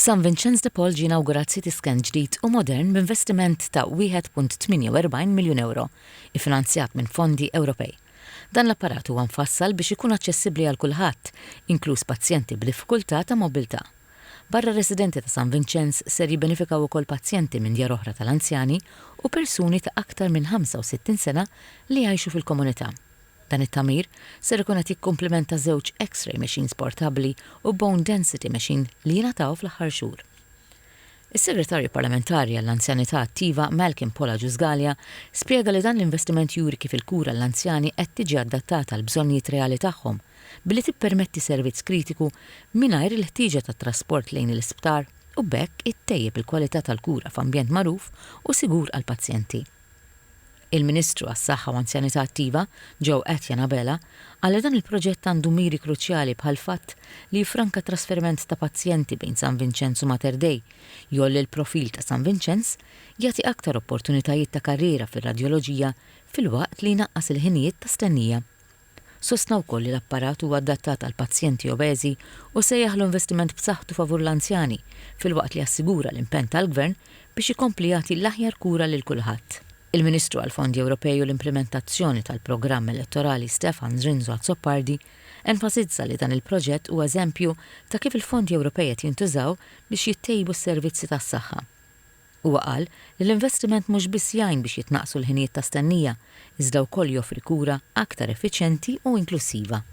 F'San Vincenz de Paul ġie inawgurat CT scan ġdid u modern b'investiment ta' 1.48 miljun euro, iffinanzjat minn fondi Ewropej. Dan l-apparat huwa mfassal biex ikun aċċessibbli għal kulħadd, inkluż pazjenti b'diffikultà ta' mobilità. Barra residenti ta' San Vincenz ser jibbenefikaw ukoll pazjenti minn djar oħra tal-anzjani u persuni ta' aktar minn 65 sena li jgħixu fil-komunità. Dan it-tamir ser ikun qed jikkumplementa żewġ X-ray machines portabbli u bone density machine li jingħataw fl-aħħar xhur. Is-Segretarju Parlamentari għall-Anzjanità Attiva Malcolm Pola Ġużgalja spjega li dan l-investiment juri kif il-kura l-anzjani qed tiġi adattata għal bżonnijiet reali tagħhom billi tippermetti servizz kritiku mingħajr il-ħtieġa tat-trasport lejn l-isptar u bekk ittejjeb il-kwalità tal-kura f'ambjent magħruf u sigur għall-pazjenti. Il-Ministru għas-Saħħa u Anzjanità Attiva, Joe Atjanabela, għal dan il-proġett għandu miri kruċjali bħal fatt li jifranka trasferiment ta' pazjenti bejn San Vincenz u Mater Dei, jolli l-profil ta' San Vincenz jagħti aktar opportunitajiet ta' karriera fir-radjoloġija fil-waqt li jnaqqas il-ħinijiet ta' stennija. Sostna wkoll li l-apparat huwa adattat għal pazjenti obeżi u sejjaħ l-investiment b'saħħtu favur l-anzjani fil-waqt li assigura l-impenn tal-Gvern biex ikompli jagħti l-aħjar kura lil kulħadd. Il-Ministru għal-Fondi Ewropej u l-implementazzjoni tal-programm elettorali Stefan Zrinzo Azzopardi enfasizza li dan il-proġett huwa eżempju ta' kif il-fondi Ewropej qed jintużaw biex jittejbu s-servizzi tas-saħħa. Huwa qal li l-investiment mhux biss jgħin biex jitnaqsu l-ħinijiet ta' stennija, iżda wkoll joffri kura aktar effiċjenti u inklusiva.